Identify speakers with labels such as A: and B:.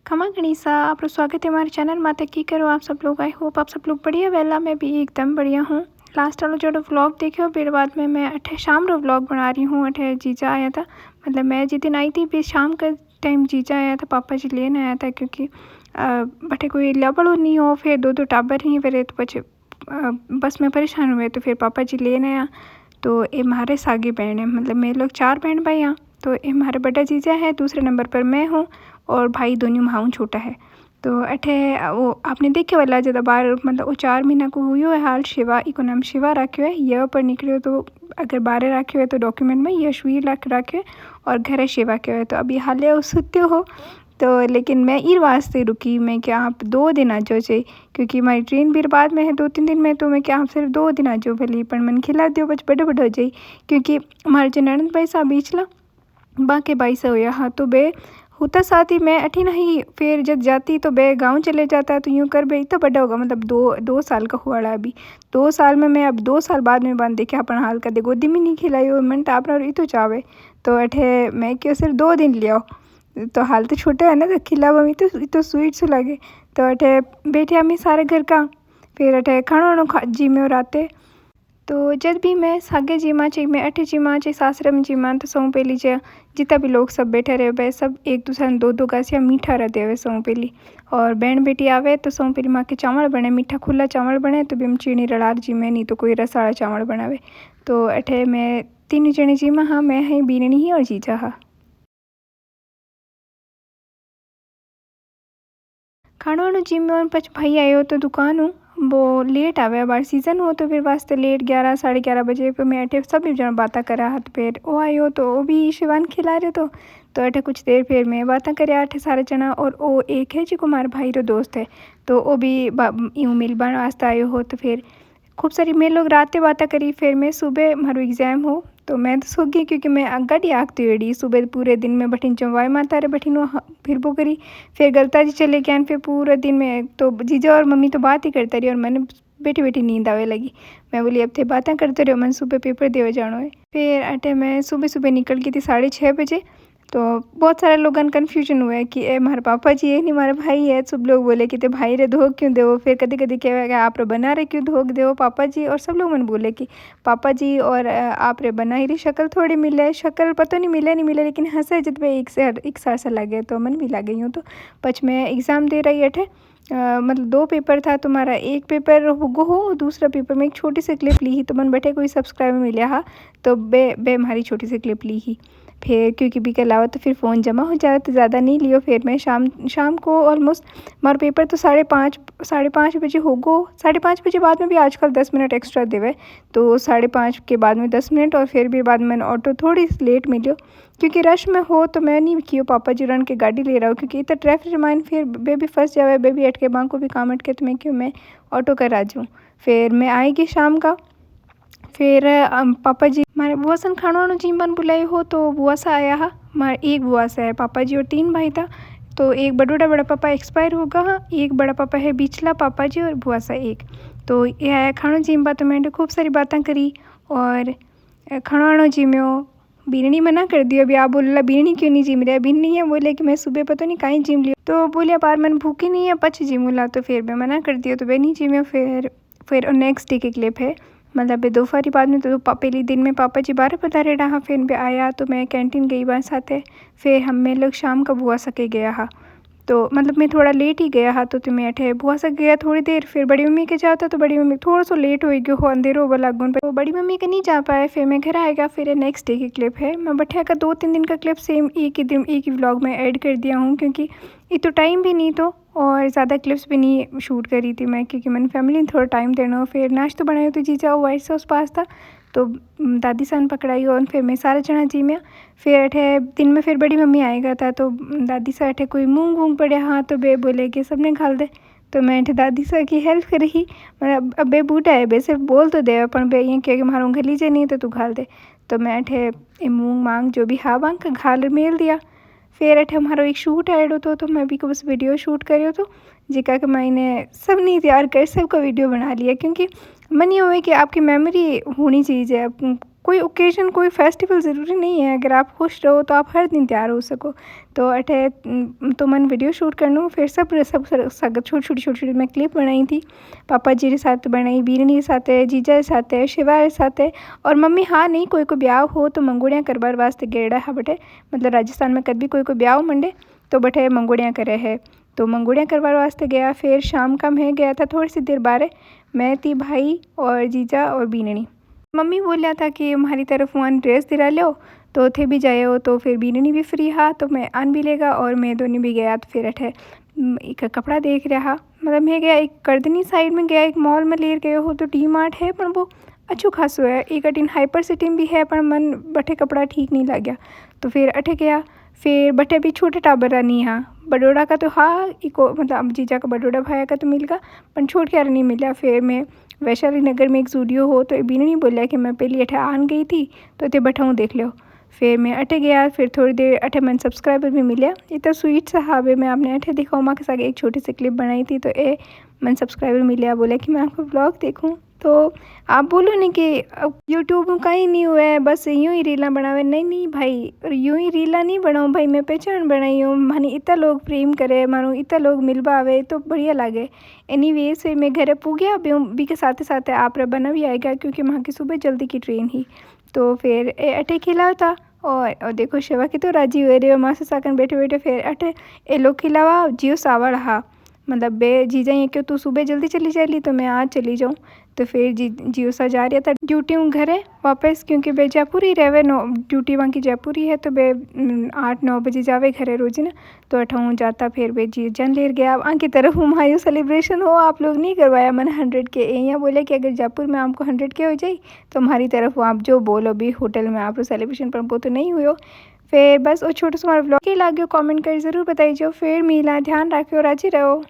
A: खमा गणिसा आपका स्वागत है हमारे चैनल माता की करो आप सब लोग। आई होप आप सब लोग बढ़िया वेला मैं भी एकदम बढ़िया हूँ। लास्ट वाला जो व्लॉग देखे हो फिर बाद में मैं अठे शाम रो व्लॉग बना रही हूँ। अठे जीजा आया था, मतलब मैं जिस दिन आई थी फिर शाम का टाइम जीजा आया था, पापा जी लेने आया था क्योंकि बटे कोई लबड़ो नहीं हो, फिर दो टाबर ही फिर तो पचे बस में परेशान हुए तो फिर पापा जी लेने आया। तो ये हमारे सागी बहन है, मतलब मेरे लोग 4 बहन भाई हैं। तो ये हमारे बड़ा जीजा है, दूसरे नंबर पर मैं हूँ और भाई दोनों माऊँ छोटा है। तो अठे वो आपने देखे वाला जब बार मतलब वो 4 महीना को हुई है हाल शिवा, इको नाम शिवा रखियो है। यह पर निकलियो तो अगर बारे रखियो है तो डॉक्यूमेंट में यशवीर रखे और घर शिवा के है। तो अभी हाले वो सुते हो तो लेकिन मैं ईर वास्ते रुकी, मैं क्या आप 2 दिन आ जाओ चाहिए क्योंकि हमारी ट्रेन भी बाद में है 2-3 दिन में। तो मैं क्या आप सिर्फ 2 दिन आ जाओ भली, पर मन खिला दियो बच बड़े हो जाए क्योंकि हमारे जो ननद भाई साहब बीचला बाके भाई से होया। हाँ तो बे होता साथ ही मैं अठी नहीं, फिर जब जाती तो बे गांव चले जाता। तो यूँ कर बे इतना बड़ा होगा, मतलब दो साल का हुआ अभी 2 साल में मैं अब 2 साल बाद में बंद देखे अपन हाल कर दे गोदी में नहीं खिलाई हो मन टाप रहा तो चावे। तो अठे मैं क्यों सिर्फ 2 दिन लिया तो हाल तो छोटा है ना, तो खिला मम्मी तो स्वीट से लगे। तो अठे बैठे हमें सारे घर का, फिर अठे खाना वाणो जी में राते। तो जब भी मैं सागे जीमा चाहिए मैं अठे जीमा चाहिए सासरे में जीमा तो सौ पहली जे जितना भी लोग सब बैठे रहे भाई सब एक दूसरे ने 2-2 गासिया मीठा रहते हुए सौ पहली। और बहन बेटी आवे तो सौ पहली माँ के चावल बने, मीठा खुला चावल बने तो भी हम चीनी रड़ार जी में, नहीं तो कोई रसाड़ा चावल बनावे। तो अठे मैं 3 जने जीमा हाँ, मैं ही बीननी ही और जीजा हाँ। खाना वाणो जिम में पच भाई आयो तो दुकान हूँ वो लेट आवे, बार सीज़न हो तो फिर वास्ते लेट 11-11:30 बजे पे मैं अठे सब जन बातें करा हाथ फिर वो आयो तो वो भी शिवान खिला रहे। तो अठे कुछ देर फिर मैं बातें करे अठे सारे जना। और वो एक है जो हमारे भाई रो दोस्त है तो वो भी यूँ मिलवाने वास्ते आयो हो। तो फिर खूब सारी मैं लोग रातें बातें करी। फिर मैं सुबह मारो एग्ज़ाम हो तो मैं तो सो गई क्योंकि मैं गाड़ी आगती वेड़ी सुबह पूरे दिन में बठिन चंवाई माता रे बठिन फिर वो करी। फिर गलता जी चले गया फिर पूरे दिन में तो जीजा और मम्मी तो बात ही करता रही और मैंने बैठी बैठी नींद आवे लगी। मैं बोली अब थे बातें करते रहो, मैंने सुबह पेपर देवे जानो है। फिर अटे मैं सुबह सुबह निकल गई थी 6:30 बजे। तो बहुत सारे लोगन कन्फ्यूजन हुआ है कि ए हमारे पापा जी है नहीं हमारे भाई है। सब लोग बोले कि ते भाई रे धोख क्यों देवो, फिर कभी कभी कहेगा आप रे बना रे क्यों धोख देवो पापा जी। और सब लोग मैंने बोले कि पापा जी और आप रे बना ही रही शक्ल थोड़ी मिले, शक्ल पता नहीं मिले लेकिन हंसे जित में एक सार से लगे तो मन भी लगे यूँ। तो पच मैं एग्ज़ाम दे रही अठे मतलब 2 पेपर था। तुम्हारा एक पेपर हुगो हो, दूसरा पेपर में एक छोटी सी क्लिप ली ही तो मन बैठे कोई सब्सक्राइबर मिला हाँ तो बे हमारी छोटी सी क्लिप ली ही। फिर क्योंकि भी के अलावा तो फिर फ़ोन जमा हो जाए तो ज़्यादा नहीं लियो। फिर मैं शाम को ऑलमोस्ट हमारा पेपर तो 5:30 बजे होगो। 5:30 बजे बाद में भी आजकल 10 मिनट एक्स्ट्रा देवे तो 5:30 के बाद में 10 मिनट। और फिर भी बाद में ऑटो थोड़ी लेट मिलियो क्योंकि रश में हो तो मैं नहीं कियो पापा जी रन के गाड़ी ले रहा हूँ क्योंकि इतना ट्रैफिक रिमाइन फिर बेबी फंस जावे, बेबी अटके बाँ को भी काम अटके तो मैं क्यों मैं ऑटो कर आ जाऊँ। फिर मैं आएगी शाम का। फिर पापा जी हमारे बुआ सन खाना वाणो जीवन बुलाई हो तो बुआ सा आया हा। हमारे एक बुआ सा है, पापा जी और 3 भाई था। तो एक बड़ा पापा एक्सपायर होगा हाँ, एक बड़ा पापा है बीचला पापा जी और बुआ सा एक। तो ये आया खाना जीम तो मैंने खूब सारी बातें करी और खाना वाणो जीम्यो। बीरनी मना कर दियो, अभी आप बोला बीरनी क्यों नहीं जिम रहा, बीरनी है बोले कि मैं सुबह पता नहीं कहीं जिम लियो। तो बोलिए बार मैंने भूखी नहीं है पच जिमूला, तो फिर मैं मना कर दिया तो वे नहीं जिम्यो। फिर नेक्स्ट डे की क्लिप है, मतलब दोपहर बाद में तो पहले दिन में पापा जी 12 पधारे रहा। फिर मैं आया तो मैं कैंटीन गई बात साथ है। फिर हम में लोग शाम का बुआ सके गया हा तो मतलब मैं थोड़ा लेट ही गया हा। तो मैं अठे बुआ सक गया थोड़ी देर। फिर बड़ी मम्मी के जाता तो बड़ी मम्मी थोड़ा सा लेट हो गया हो, अंधेरो वाला गुन तो बड़ी मम्मी के नहीं जा पाए। फिर मैं घर आएगा। फिर नेक्स्ट डे की क्लिप है, मैं बैठा का 2-3 दिन का क्लिप सेम एक ही व्लॉग में ऐड कर दिया हूँ क्योंकि ये तो टाइम भी नहीं तो और ज़्यादा क्लिप्स भी नहीं शूट करी थी मैं क्योंकि मैंने फैमिली में थोड़ा टाइम देना हो। फिर नाश्ता बनाया तो जीजा वाइट सॉस पास्ता तो दादी सान पकड़ाई और फिर मैं सारा चना जी में। फिर अठे दिन में फिर बड़ी मम्मी आएगा था तो दादी सा अठे कोई मूंग वूंग पड़े हाँ तो बे बोले कि सबने खाल दे। तो मैं अठे दादी सा की हेल्प करी ही, मतलब अब बे बूटा है बे सिर्फ बोल तो दे अपन बे ये कि मारूँ घर लीजिए नहीं तो तू खाल दे। तो मैं अठे मूंग मांग जो भी हाँ बांग घाल मेल दिया। फिर अठे हमारो एक शूट ऐड होतो तो मैं भी को बस वीडियो शूट करियो तो जिका कि मैंने सब नहीं तैयार कर सबका वीडियो बना लिया क्योंकि मन ये हुए कि आपकी मेमोरी होनी चाहिए। कोई ओकेजन कोई फेस्टिवल ज़रूरी नहीं है, अगर आप खुश रहो तो आप हर दिन तैयार हो सको। तो अठे तो मन वीडियो शूट करनू, फिर सब छोटी छोटी मैं क्लिप बनाई थी। पापा जी के साथ बनाई, बीरनी के साथ, जीजा के साथ, शिवा के साथ। और मम्मी हाँ नहीं कोई को ब्याह हो तो मंगोड़ियाँ करवार वास्ते गेड़ा है बटे, मतलब राजस्थान में कभी कोई ब्याह हो मंडे तो बटे मंगोड़ियाँ करे है, तो मंगोड़ियाँ करवार वास्ते गया। फिर शाम का मैं गया था थोड़ी सी देर बारे, मैं थी भाई और जीजा और बीननी। मम्मी बोलिया था कि हमारी तरफ वहाँ ड्रेस दिला लो, तो थे भी जाए हो तो फिर बीननी भी फ्री हा तो मैं आन भी लेगा और मैं दोनों भी गया। तो फिर अठे एक कपड़ा देख रहा, मतलब मैं गया एक कर्दनी साइड में गया, एक मॉल में ले गए हो तो डी मार्ट है पर वो अच्छो खासो है, एक अटीन हाइपर सिटी भी है पर मन बठे कपड़ा ठीक नहीं लग गया। तो फिर अठे गया, फिर बटे भी छोटे टाबर नहीं हाँ, बडोड़ा का तो हाँ इको मतलब जीजा का बडोड़ा भाया का तो मिल गया पर छोट के नहीं मिला। फिर मैं वैशाली नगर में एक स्टूडियो हो तो बीने नहीं बोलिया कि मैं पहली अठे आन गई थी तो ते बैठाऊँ देख लो। फिर मैं अठे गया, फिर थोड़ी देर अठे मन सब्सक्राइबर भी मिले, इतना स्वीट सा हावे मैं आपने अठे दिखाऊँ माँ के साथ एक छोटी सी क्लिप बनाई थी तो ए मन सब्सक्राइबर मिले, बोले कि मैं आपको ब्लॉग देखूँ। तो आप बोलो नहीं कि यूट्यूब में कहीं नहीं हुआ है बस यूँ ही रीला बनावे, नहीं भाई यूँ ही रीला नहीं बनाऊँ भाई, मैं पहचान बनाई हूँ मानी इतना लोग प्रेम करे मानो इतना लोग मिलवा आवे तो बढ़िया लगे। एनीवेज फिर मैं घरे पू गया भी के साथ साथ आप रे बना भी आएगा क्योंकि वहाँ की सुबह जल्दी की ट्रेन ही। तो फिर अटे खिलावा था और देखो शिवा की तो राजी हुए रहे माँ से साकन बैठे बैठे। फिर अटे ए लोग खिलावा जियो सावड़ हा, मतलब बे जीजा ये क्यों तू सुबह जल्दी चली जाएगी तो मैं आज चली जाऊँ। तो फिर जियो सा जा रहा था ड्यूटी हूँ घरे वापस क्योंकि बे जयपुर ही रहे ड्यूटी वहाँ की जयपुर ही है तो बे 8-9 बजे जावे घरे रोज ना। तो अठाऊँ जाता फिर बे जी जन लेर गया। अब आगे तरफ हमारी सेलिब्रेशन हो आप लोग नहीं करवाया मैंने 100 के, यहाँ बोले कि अगर जयपुर में आपको 100 के हो जाए तो हमारी तरफ आप जो बोलो भी होटल में आप लोग सेलिब्रेशन पर वो तो नहीं हुए। फिर बस वो छोटा सा हमारा ब्लॉग के लागे कमेंट कर ज़रूर बताइए। फिर मिला ध्यान रखियो राजी रहो।